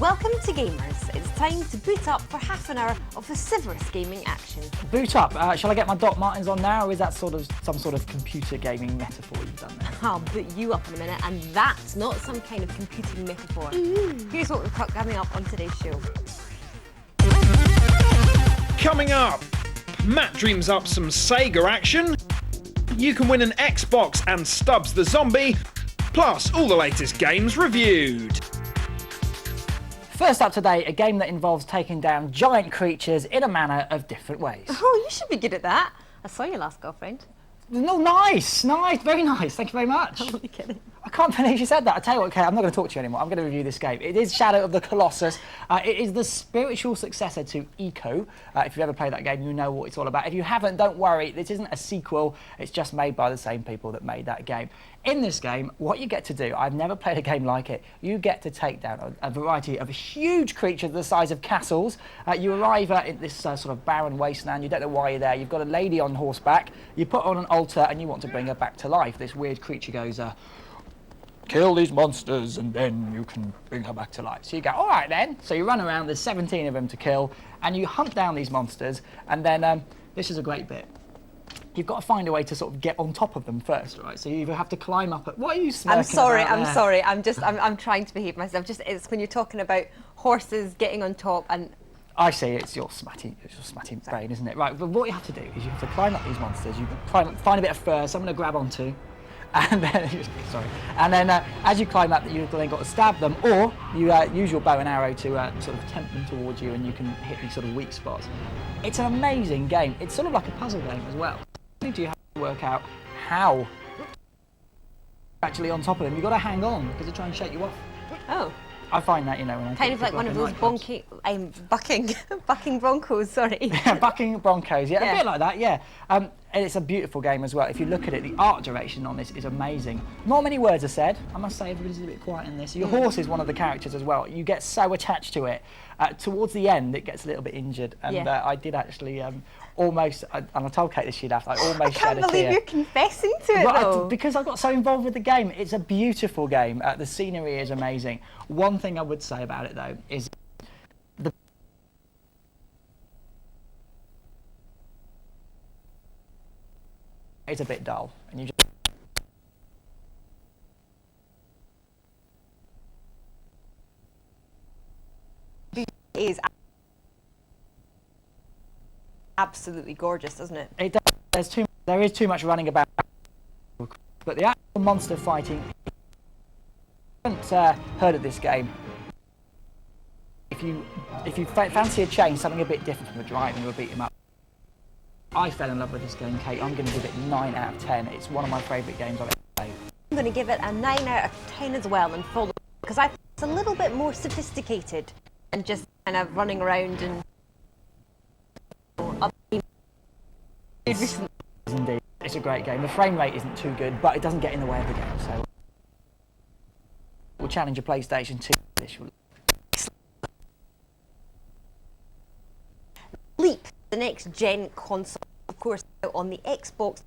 Welcome to Gamers. It's time to boot up for half an hour of vociferous gaming action. Boot up. Shall I get my Doc Martens on now, or is that sort of some sort of computer gaming metaphor you've done there? I'll boot you up in a minute, and that's not some kind of computing metaphor. Here's what we've got coming up on today's show. Coming up, Matt dreams up some Sega action. You can win an Xbox and Stubbs the Zombie. Plus, all the latest games reviewed. First up today, a game that involves taking down giant creatures in a manner of different ways. Oh, you should be good at that. I saw your last girlfriend. No, nice, very nice. Thank you very much. I'm only kidding. I can't believe you said that. I tell you what, Kate, I'm not going to talk to you anymore. I'm going to review this game. It is Shadow of the Colossus. It is the spiritual successor to Ico. If you've ever played that game, you know what it's all about. If you haven't, don't worry. This isn't a sequel. It's just made by the same people that made that game. In this game, what you get to do, I've never played a game like it, you get to take down a variety of huge creatures the size of castles. You arrive at this sort of barren wasteland. You don't know why you're there. You've got a lady on horseback. You put on an altar and you want to bring her back to life. This weird creature goes, kill these monsters and then you can bring her back to life. So you go, all right then. So you run around, there's 17 of them to kill, and you hunt down these monsters, and then this is a great bit. You've got to find a way to sort of get on top of them first, right? So you either have to climb up at... What are you smirking I'm sorry, about there? I'm sorry. I'm trying to behave myself. It's when you're talking about horses getting on top and... I see, it's your smutty brain, isn't it? Right, but what you have to do is you have to climb up these monsters. You climb up, find a bit of fur, so I'm going to grab onto. And then, as you climb up, you've then got to stab them, or you use your bow and arrow to sort of tempt them towards you, and you can hit these sort of weak spots. It's an amazing game. It's sort of like a puzzle game as well. Not only do you have to work out how you're actually on top of them, you've got to hang on because they're trying to shake you off. Oh. I find that, you know, when I kind of like one of those bucking broncos, sorry. Yeah, bucking broncos, yeah, a bit like that, yeah. And it's a beautiful game as well. If you look at it, the art direction on this is amazing. Not many words are said. I must say, everybody's a bit quiet in this. Your horse is one of the characters as well. You get so attached to it. Towards the end, it gets a little bit injured, and I did actually almost, and I told Kate this, she'd have, I almost shed a tear. I can't believe you're confessing to it, though. Because I got so involved with the game. It's a beautiful game. The scenery is amazing. One thing I would say about it, though, is it's a bit dull, and you just... It is absolutely gorgeous, doesn't it? It does. There is too much running about, but the actual monster fighting. If you haven't heard of this game, if you fancy a change, something a bit different from the driving or beat 'em up. I fell in love with this game, Kate. I'm going to give it 9 out of 10. It's one of my favourite games I've ever played. I'm going to give it a 9 out of 10 as well, and follow, because I think it's a little bit more sophisticated than just kind of running around and... Indeed, it's a great game. The frame rate isn't too good, but it doesn't get in the way of the game, so... We'll challenge a PlayStation 2. Leap, the next gen console, of course, on the Xbox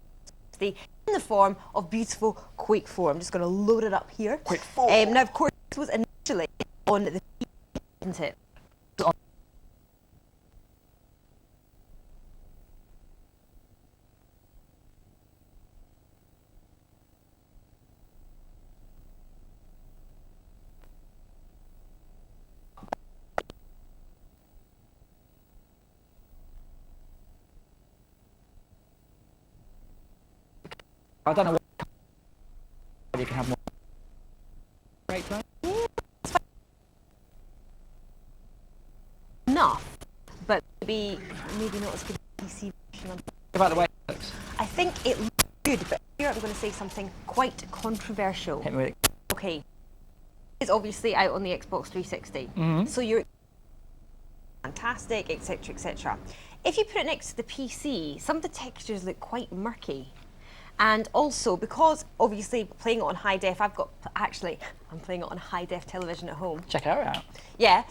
360 in the form of beautiful Quake 4. I'm just going to load it up here. Quake 4. Now, of course, this was initially on the PC, isn't it? I don't know what you can have more. Great play. Enough, but maybe not as good as PC version. What about the way it looks? I think it looks good, but here I'm going to say something quite controversial. Hit me with it. Okay, it's obviously out on the Xbox 360, so you're fantastic, etc., etc. If you put it next to the PC, some of the textures look quite murky. And also, because obviously playing it on high def, I'm playing it on high def television at home. Check her out. Yeah.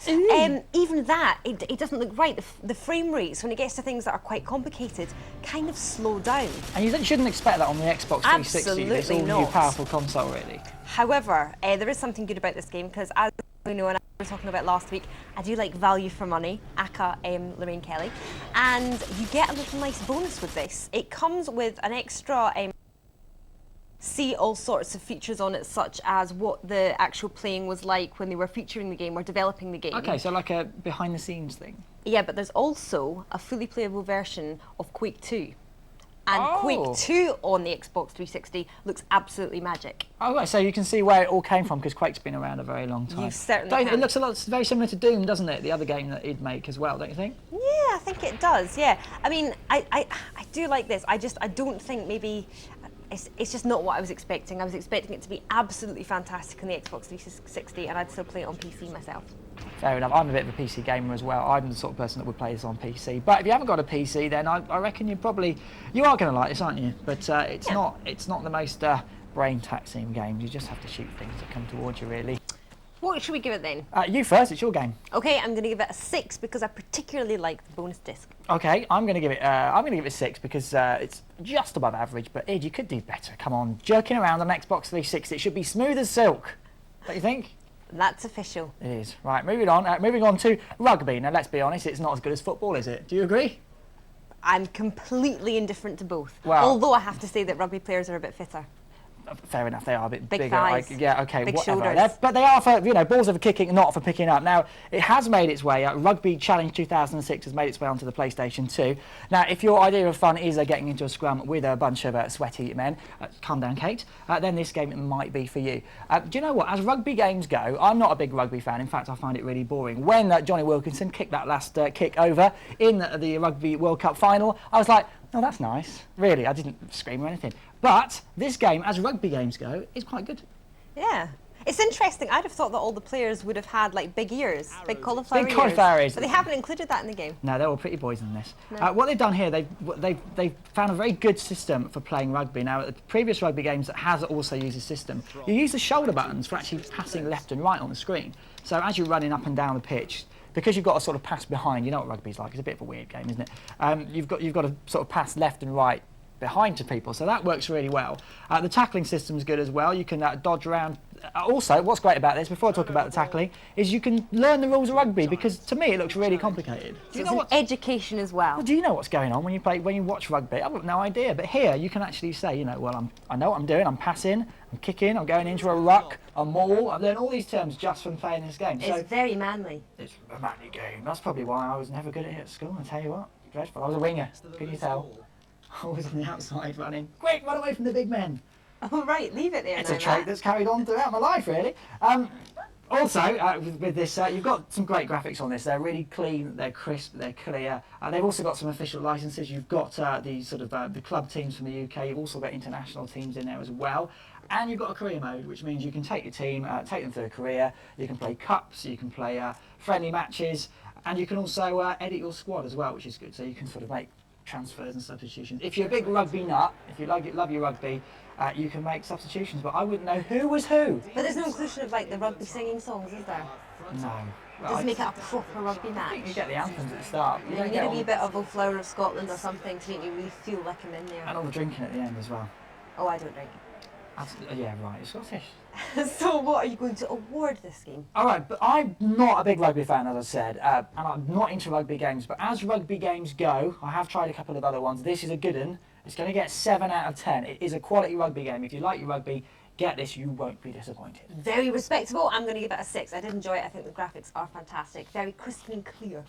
Even that, it doesn't look right. The frame rates, when it gets to things that are quite complicated, kind of slow down. And you shouldn't expect that on the Xbox 360. Absolutely this all not. new powerful console, really. However, there is something good about this game, because as you know, and I was talking about last week, I do like value for money, aka Lorraine Kelly, and you get a little nice bonus with this. It comes with an extra see all sorts of features on it, such as what the actual playing was like when they were featuring the game or developing the game. Okay, so like a behind the scenes thing. Yeah, but there's also a fully playable version of Quake 2. And Oh. Quake 2 on the Xbox 360 looks absolutely magic. Oh, right, so you can see where it all came from because Quake's been around a very long time. You certainly Don't- It can. looks a lot very similar to Doom, doesn't it? The other game that he'd make as well, don't you think? Yeah, I think it does. Yeah, I mean, I do like this. I don't think maybe it's just not what I was expecting. I was expecting it to be absolutely fantastic on the Xbox 360, and I'd still play it on PC myself. Fair enough. I'm a bit of a PC gamer as well. I'm the sort of person that would play this on PC. But if you haven't got a PC, then I reckon you are going to like this, aren't you? But it's not the most brain taxing game. You just have to shoot things that come towards you, really. What should we give it then? You first. It's your game. Okay, I'm going to give it a 6 because I particularly like the bonus disc. Okay, I'm going to give it 6 because it's just above average. But Ed, you could do better. Come on, jerking around on Xbox 360. It should be smooth as silk. Don't you think? That's official. It is. Right, moving on to rugby. Now, let's be honest, it's not as good as football, is it? Do you agree? I'm completely indifferent to both. Well- Although I have to say that rugby players are a bit fitter. Fair enough, they are a bit Big bigger. thighs, Yeah, okay, big whatever. shoulders. But they are for, balls are for kicking, not for picking up. Now, it has made its way. Rugby Challenge 2006 has made its way onto the PlayStation 2. Now, if your idea of fun is getting into a scrum with a bunch of sweaty men, calm down, Kate, then this game might be for you. Do you know what? As rugby games go, I'm not a big rugby fan. In fact, I find it really boring. When Johnny Wilkinson kicked that last kick over in the Rugby World Cup final, I was like, oh, that's nice. Really, I didn't scream or anything. But this game, as rugby games go, is quite good. Yeah. It's interesting. I'd have thought that all the players would have had like big ears, big cauliflower Big cauliflower ears. But they haven't included that in the game. No, they're all pretty boys in this. What they've done here, they've found a very good system for playing rugby. Now, the previous rugby games that has also used a system. You use the shoulder buttons for actually passing left and right on the screen. So as you're running up and down the pitch, because you've got to sort of pass behind, you know what rugby's like, it's a bit of a weird game, isn't it? You've got to sort of pass left and right behind to people, so that works really well. The tackling system's good as well. You can dodge around. Also, what's great about this, before I talk about the tackling, is you can learn the rules of rugby, because to me it looks really complicated. So it's an education as well. Well, do you know what's going on when you watch rugby? I've got no idea, but here you can actually say, well, I know what I'm doing. I'm passing, I'm kicking, I'm going into a ruck, a maul. I've learned all these terms just from playing this game. So It's very manly. it's a manly game. That's probably why I was never good at it at school. I tell you what, dreadful. I was a winger. Can you tell? I was on the outside running. Quick, run away from the big men. Oh, right, leave it there. It's now, a trait Matt. that's carried on throughout my life, really. Also, with this, you've got some great graphics on this. They're really clean, they're crisp, they're clear. They've also got some official licenses. You've got the club teams from the UK. You've also got international teams in there as well. And you've got a career mode, which means you can take your team, take them through a career. You can play cups, you can play friendly matches, and you can also edit your squad as well, which is good. So you can sort of make transfers and substitutions. If you're a big rugby nut, if you love your rugby, you can make substitutions, but I wouldn't know who was who. But there's no inclusion of like the rugby singing songs, is there? No. Does make it a proper rugby I match. think you get the anthems at the start. You You don't need get to all, be a bit of a flower of Scotland or something to make you really feel like I'm in there. and all the drinking at the end as well. Oh, I don't drink. Yeah, right, it's Scottish. So what are you going to award this game? All right, but I'm not a big rugby fan, as I said, and I'm not into rugby games. But as rugby games go, I have tried a couple of other ones. This is a good one. It's going to get 7 out of 10. It is a quality rugby game. If you like your rugby, get this. You won't be disappointed. Very respectable. I'm going to give it a 6. I did enjoy it. I think the graphics are fantastic. Very crisp and clear.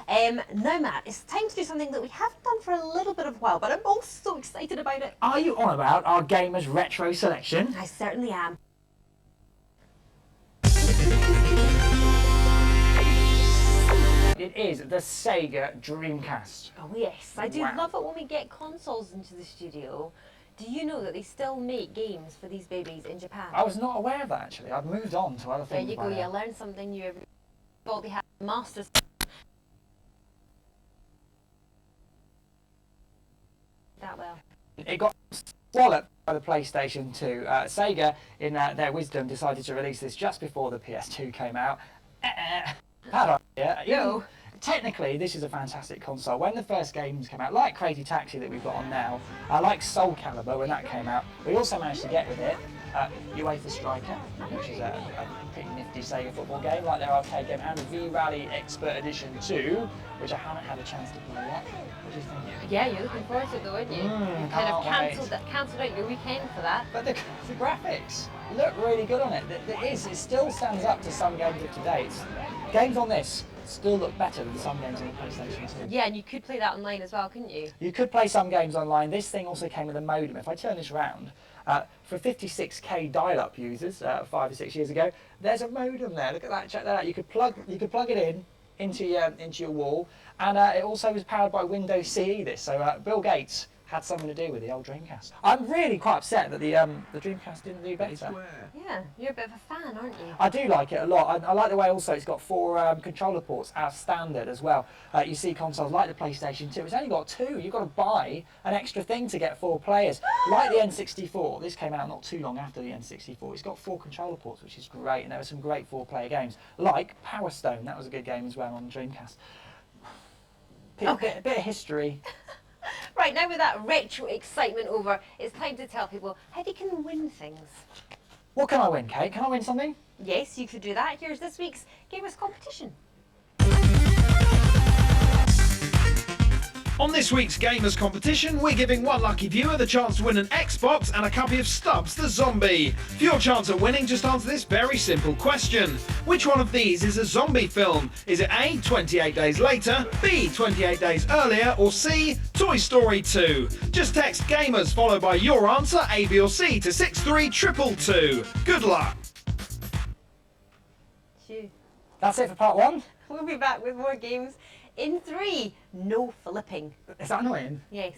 Now, Matt, it's time to do something that we haven't done for a little bit of a while, but I'm also so excited about it. Are you on about our Gamers Retro Selection? I certainly am. It is the Sega Dreamcast. Oh yes, I do Wow. love it when we get consoles into the studio. Do you know that they still make games for these babies in Japan? I was not aware of that, actually. I've moved on to other There things. you by go, now. you learn something new every well, they have masters. That well. It got swallowed by the PlayStation 2. Sega, in their wisdom, decided to release this just before the PS2 came out. Bad idea. No. Technically, this is a fantastic console. When the first games came out, like Crazy Taxi that we've got on now, like Soul Calibur when that came out, we also managed to get with it UEFA Striker, which is a pretty nifty Sega football game, like their arcade game, and V-Rally Expert Edition 2, which I haven't had a chance to play yet. What do you think? Yeah, you're looking forward to it though, aren't you? You kind of can't cancelled out your weekend for that. But the graphics look really good on it. It still stands up to some games of today. Games on this still look better than some games on the PlayStation 2. Yeah, and you could play that online as well, couldn't you? You could play some games online. This thing also came with a modem. If I turn this around, for 56k dial-up users 5 or 6 years ago, there's a modem there. Look at that. Check that out. You could plug it in into your wall, and it also was powered by Windows CE. This, so Bill Gates had something to do with the old Dreamcast. I'm really quite upset that the Dreamcast didn't do better. Yeah, you're a bit of a fan, aren't you? I do like it a lot. I like the way also it's got 4 controller ports as standard as well. You see consoles like the PlayStation 2, it's only got 2. You've got to buy an extra thing to get 4 players. Like the N64, this came out not too long after the N64. It's got 4 controller ports, which is great, and there were some great 4-player games. Like Power Stone, that was a good game as well on the Dreamcast. A bit of history. Right, now with that retro excitement over, it's time to tell people how they can win things. What can I win, Kate? Can I win something? Yes, you could do that. Here's this week's Gamers Competition. On this week's Gamers Competition, we're giving one lucky viewer the chance to win an Xbox and a copy of Stubbs the Zombie. For your chance at winning, just answer this very simple question. Which one of these is a zombie film? Is it A, 28 Days Later, B, 28 Days Earlier, or C, Toy Story 2? Just text GAMERS followed by your answer, A, B or C, to 63222. Good luck! Phew. That's it for part 1. We'll be back with more games in 3. No flipping. Is that annoying? Yes.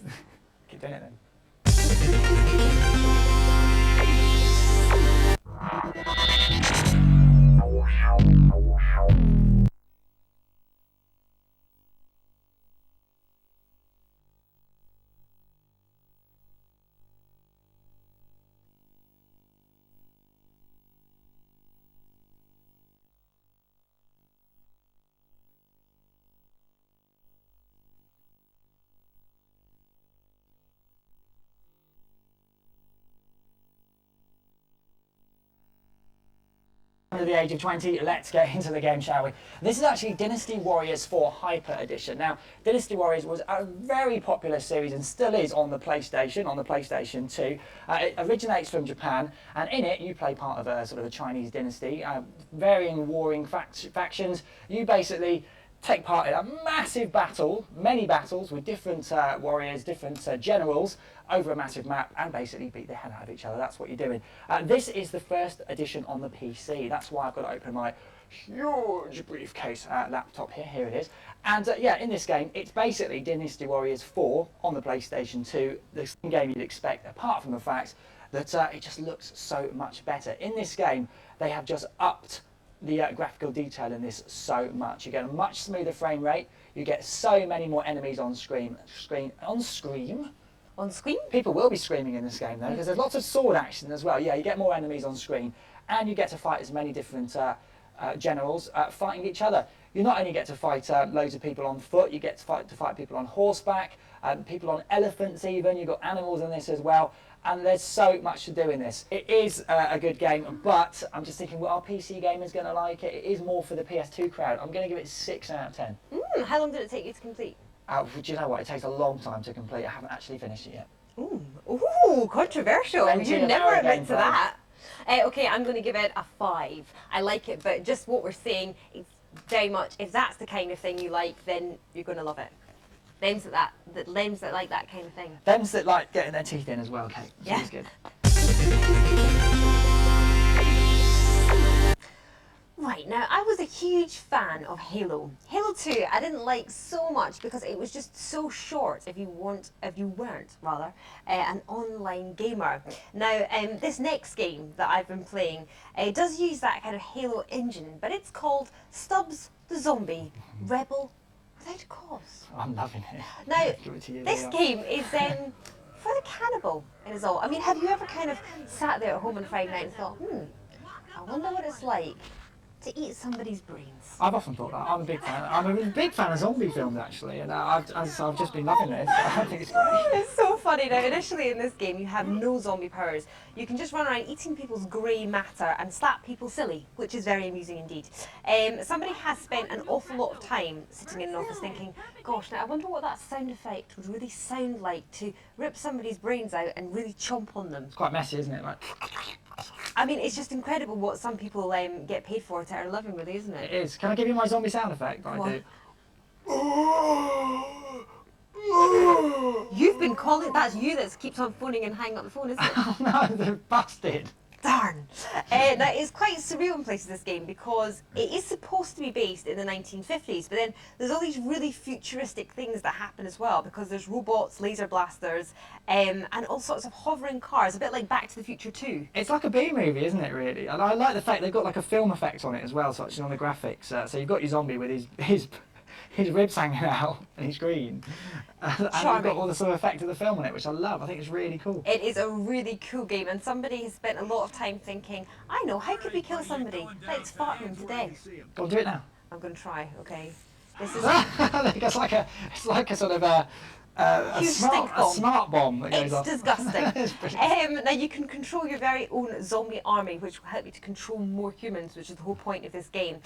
Keep doing it then. Under the age of 20, let's get into the game, shall we? This is actually Dynasty Warriors 4 Hyper Edition. Now, Dynasty Warriors was a very popular series and still is on the PlayStation 2. It originates from Japan, and in it you play part of a sort of a Chinese dynasty, varying warring factions. You basically take part in a massive battle, many battles with different warriors, different generals over a massive map, and basically beat the hell out of each other. That's what you're doing. This is the first edition on the PC. That's why I've got to open my huge briefcase laptop here. Here it is. And yeah, in this game, it's basically Dynasty Warriors 4 on the PlayStation 2. The same game you'd expect, apart from the fact that it just looks so much better. In this game, they have just upped the graphical detail in this so much. You get a much smoother frame rate. You get so many more enemies on screen. On screen? On screen? People will be screaming in this game though, because there's lots of sword action as well. Yeah, you get more enemies on screen, and you get to fight as many different generals fighting each other. You not only get to fight loads of people on foot, you get to fight people on horseback, people on elephants even. You've got animals in this as well. And there's so much to do in this. It is a good game, but I'm just thinking, well, are PC gamers going to like it? It is more for the PS2 crowd. I'm going to give it 6 out of 10. How long did it take you to complete? Do you know what? It takes a long time to complete. I haven't actually finished it yet. Ooh, controversial. Plenty You of never hour admit game to time. that. Okay, I'm going to give it a 5. I like it, but just what we're saying, it's very much, if that's the kind of thing you like, then you're going to love it. Lems that like that kind of thing. Them's that like getting their teeth in as well, Kate. Yeah. She's good. Right, now I was a huge fan of Halo. Halo 2 I didn't like so much because it was just so short if you weren't an online gamer. Now this next game that I've been playing does use that kind of Halo engine, but it's called Stubbs the Zombie Rebel Without a Cause. I'm loving it. Now Give it to you, this Leon. game is for the cannibal, it is all. I mean, have you ever kind of sat there at home on Friday night and thought, I wonder what it's like to eat somebody's brains. I've often thought that. I'm a big fan. I'm a big fan of zombie films, actually, and I've just been loving this. I think it's great. It's so funny. Now, initially in this game, you have no zombie powers. You can just run around eating people's grey matter and slap people silly, which is very amusing indeed. Somebody has spent an awful lot of time sitting in an office thinking, gosh, now I wonder what that sound effect would really sound like to rip somebody's brains out and really chomp on them. It's quite messy, isn't it? Like, I mean, it's just incredible what some people get paid for to earn a living, really, isn't it it? is. Can I give you my zombie sound effect that I do? You've been calling, that's you that keeps on phoning and hanging up the phone, isn't it? Oh no, they're busted. Darn. Now, it's quite surreal in places, this game, because it is supposed to be based in the 1950s, but then there's all these really futuristic things that happen as well, because there's robots, laser blasters, and all sorts of hovering cars, a bit like Back to the Future 2. It's like a B-movie, isn't it, really? And I like the fact they've got like a film effect on it as well, so actually on the graphics. So you've got your zombie with his ribs hanging out and he's green. And you've got all the sort of effect of the film on it, which I love. I think it's really cool. It is a really cool game, and somebody has spent a lot of time thinking, I know, how could we kill somebody? Let's fart them to death. Go on, do it now. I'm going to try, okay? This is it's like a sort of a huge stink bomb. smart bomb that goes It's off. disgusting. It's brilliant. Now you can control your very own zombie army, which will help you to control more humans, which is the whole point of this game.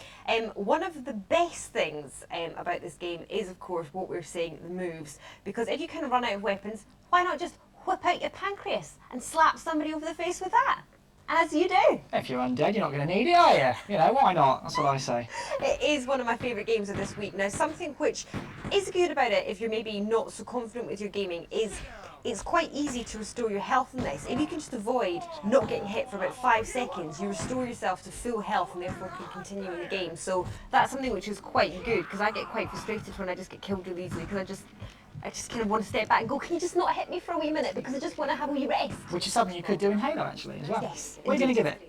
One of the best things about this game is, of course, what we're saying, the moves. Because if you kind of run out of weapons, why not just whip out your pancreas and slap somebody over the face with that? As you do. If you're undead, you're not going to need it, are you? You know, why not? That's what I say. It is one of my favourite games of this week. Now, something which is good about it, if you're maybe not so confident with your gaming, is it's quite easy to restore your health in this. If you can just avoid not getting hit for about 5 seconds, you restore yourself to full health and therefore can continue in the game. So that's something which is quite good, because I get quite frustrated when I just get killed really easily, because I just kind of want to step back and go, can you just not hit me for a wee minute, because I just want to have a wee rest. Which is something you could do in Halo, actually, as well. Yes, What are you going to give it?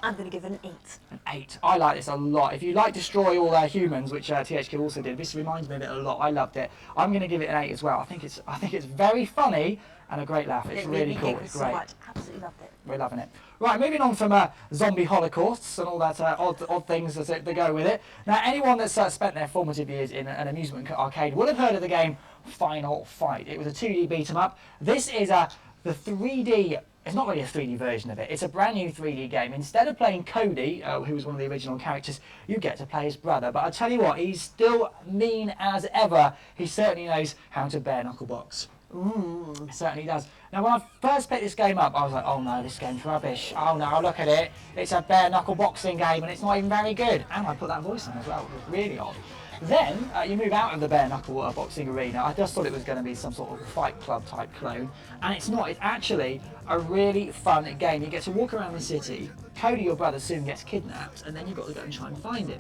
I'm going to give it an 8. An 8. I like this a lot. If you like Destroy All Humans, which THQ also did, this reminds me of it a lot. I loved it. I'm going to give it an 8 as well. I think it's very funny and a great laugh. It's really cool. It's great. So much. Absolutely loved it. We're loving it. Right, moving on from zombie holocausts and all that odd things that go with it. Now, anyone that's spent their formative years in an amusement arcade will have heard of the game Final Fight. It was a 2D beat 'em up. This is the 3D. It's not really a 3D version of it. It's a brand new 3D game. Instead of playing Cody, who was one of the original characters, you get to play his brother. But I tell you what, he's still mean as ever. He certainly knows how to bare knuckle box. It certainly does. Now, when I first picked this game up, I was like, oh no, this game's rubbish. Oh no, look at it. It's a bare knuckle boxing game and it's not even very good. And I put that voice on as well, which was really odd. Then you move out of the bare knuckle boxing arena. I just thought it was going to be some sort of Fight Club type clone, and it's not. It's actually a really fun game. You get to walk around the city. Cody, your brother, soon gets kidnapped, and then you've got to go and try and find him.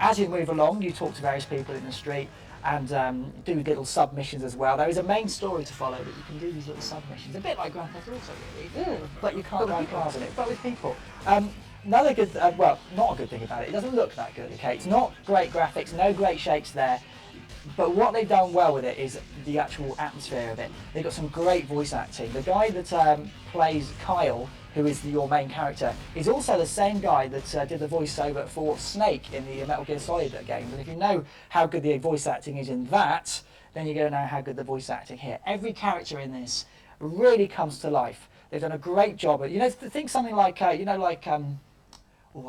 As you move along, you talk to various people in the street and do little submissions as well. There is a main story to follow, but you can do these little submissions, a bit like Grand Theft Auto, really. But you can't drive cars in it, but with people. Another good, well, not a good thing about it, it doesn't look that good, okay? It's not great graphics, no great shakes there, but what they've done well with it is the actual atmosphere of it. They've got some great voice acting. The guy that plays Kyle, who is your main character, is also the same guy that did the voiceover for Snake in the Metal Gear Solid games. And if you know how good the voice acting is in that, then you're going to know how good the voice acting here. Every character in this really comes to life. They've done a great job. You know, think something like, I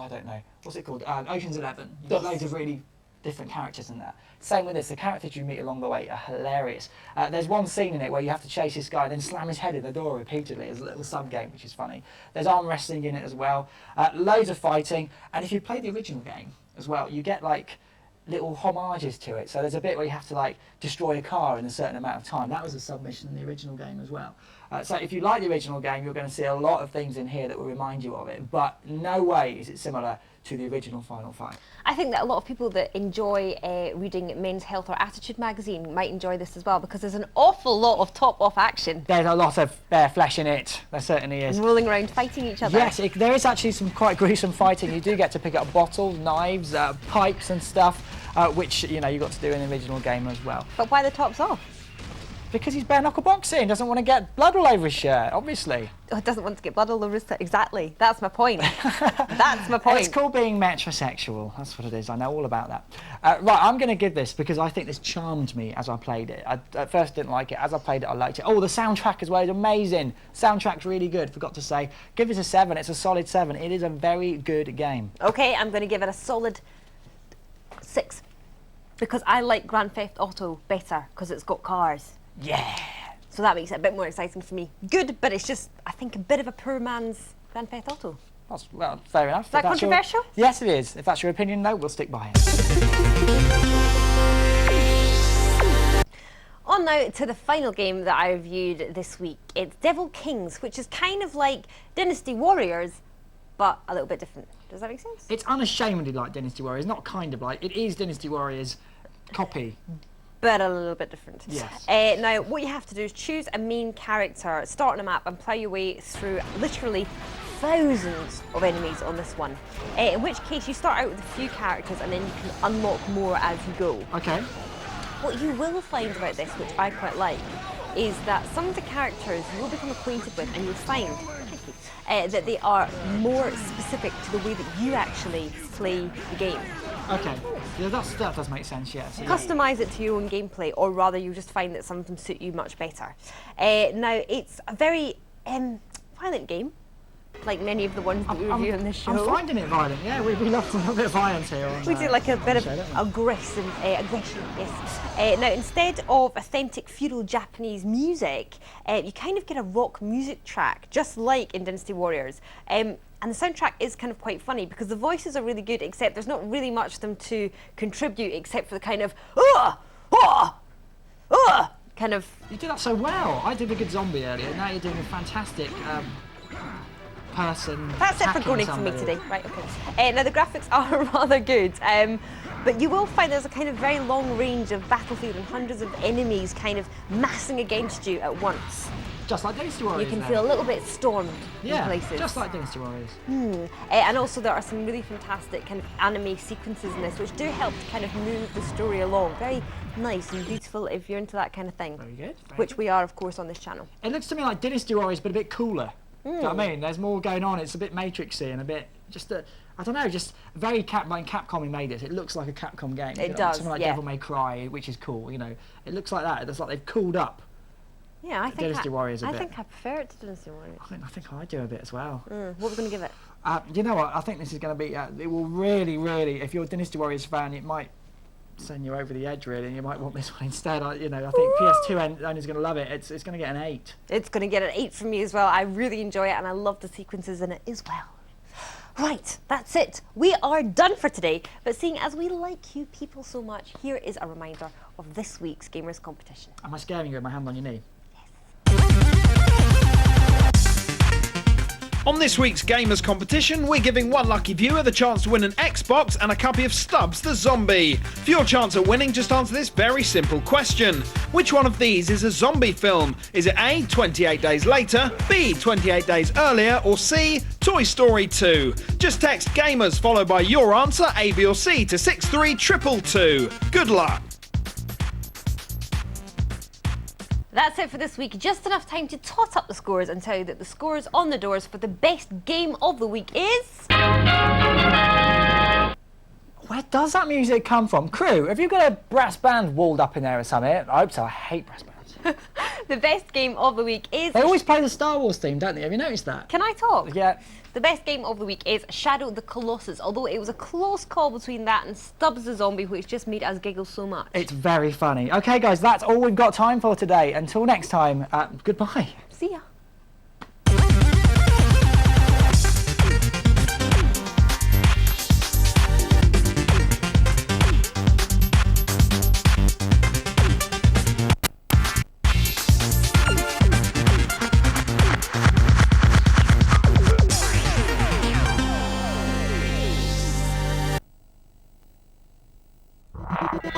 don't know, what's it called? Ocean's 11. You've got loads of really different characters in that. Same with this, the characters you meet along the way are hilarious. There's one scene in it where you have to chase this guy, then slam his head in the door repeatedly as a little sub-game, which is funny. There's arm wrestling in it as well, loads of fighting, and if you play the original game as well, you get like little homages to it. So there's a bit where you have to like destroy a car in a certain amount of time. That was a submission in the original game as well. So if you like the original game, you're going to see a lot of things in here that will remind you of it, but no way is it similar to the original Final Fight. I think that a lot of people that enjoy reading Men's Health or Attitude magazine might enjoy this as well, because there's an awful lot of top-off action. There's a lot of bare flesh in it, there certainly is. Rolling around, fighting each other. Yes, there is actually some quite gruesome fighting. You do get to pick up bottles, knives, pipes and stuff, which you got to do in the original game as well. But why the tops off? Because he's bare knuckle boxing, doesn't want to get blood all over his shirt, obviously. Oh, it doesn't want to get blood all over his. Exactly. That's my point. That's my point. It's called being metrosexual. That's what it is. I know all about that. Right, I'm going to give this because I think this charmed me as I played it. I at first didn't like it. As I played it, I liked it. Oh, the soundtrack as well is amazing. Soundtrack's really good. Forgot to say. Give this a 7. It's a solid 7. It is a very good game. Okay, I'm going to give it a solid 6 because I like Grand Theft Auto better because it's got cars. Yeah. So that makes it a bit more exciting for me. Good, but it's just, I think, a bit of a poor man's Grand Theft Auto. Well, fair enough. Is that controversial? Yes, it is. If that's your opinion, though, we'll stick by it. On now to the final game that I reviewed this week. It's Devil Kings, which is kind of like Dynasty Warriors, but a little bit different. Does that make sense? It's unashamedly like Dynasty Warriors. Not kind of like. It is Dynasty Warriors copy. But a little bit different. Yes. Now, what you have to do is choose a main character, start on a map, and plough your way through literally thousands of enemies on this one. In which case, you start out with a few characters, and then you can unlock more as you go. Okay. What you will find about this, which I quite like, is that some of the characters you will become acquainted with, and you'll find that they are more specific to the way that you actually play the game. Okay. Yeah, that does make sense, yes. Customise it to your own gameplay, or rather you just find that some of them suit you much better. Now, it's a very violent game, like many of the ones that we review on this show. I'm finding it violent, yeah. We love a little bit of violence here. We do like a bit of aggression, aggression, yes. Now, instead of authentic feudal Japanese music, you kind of get a rock music track, just like in Dynasty Warriors. And the soundtrack is kind of quite funny because the voices are really good, except there's not really much for them to contribute except for the kind of kind of. You did that so well. I did a good zombie earlier. Now you're doing a fantastic person. That's it for groaning for me today. Right, okay. Now the graphics are rather good, but you will find there's a kind of very long range of battlefield and hundreds of enemies kind of massing against you at once. Just like Dynasty Warriors. You can feel a little bit stormed in places. Just like Dynasty Warriors. And also there are some really fantastic kind of anime sequences in this which do help to kind of move the story along. Very nice and beautiful if you're into that kind of thing. Very good. Which we are, of course, on this channel. It looks to me like Dynasty Warriors, but a bit cooler. Do you know what I mean? There's more going on. It's a bit Matrixy and a bit I don't know, just very Capcom who made it. It looks like a Capcom game. It does, something like yeah. Devil May Cry, which is cool. You know, it looks like that. It's like they've cooled up. Yeah, I think Dynasty Warriors a bit. I think I prefer it to Dynasty Warriors. I think I do a bit as well. What are we going to give it? You know what? I think this is going to be. It will really, if you're a Dynasty Warriors fan, it might send you over the edge. Really, and you might want this one instead. I think PS2 owners going to love it. It's going to get an 8. It's going to get an 8 from me as well. I really enjoy it, and I love the sequences in it as well. Right, that's it. We are done for today. But seeing as we like you people so much, here is a reminder of this week's Gamers Competition. Am I scaring you with my hand on your knee? On this week's Gamers Competition, we're giving one lucky viewer the chance to win an Xbox and a copy of Stubbs the Zombie. For your chance at winning, just answer this very simple question. Which one of these is a zombie film? Is it A, 28 Days Later, B, 28 Days Earlier, or C, Toy Story 2? Just text GAMERS followed by your answer, A, B or C, to 63222. Good luck! That's it for this week. Just enough time to tot up the scores and tell you that the scores on the doors for the best game of the week is... Where does that music come from? Crew, have you got a brass band walled up in there or something? I hope so. I hate brass bands. The best game of the week is... They always play the Star Wars theme, don't they? Have you noticed that? Can I talk? Yeah. The best game of the week is Shadow the Colossus, although it was a close call between that and Stubbs the Zombie, which just made us giggle so much. It's very funny. Okay, guys, that's all we've got time for today. Until next time, goodbye. See ya.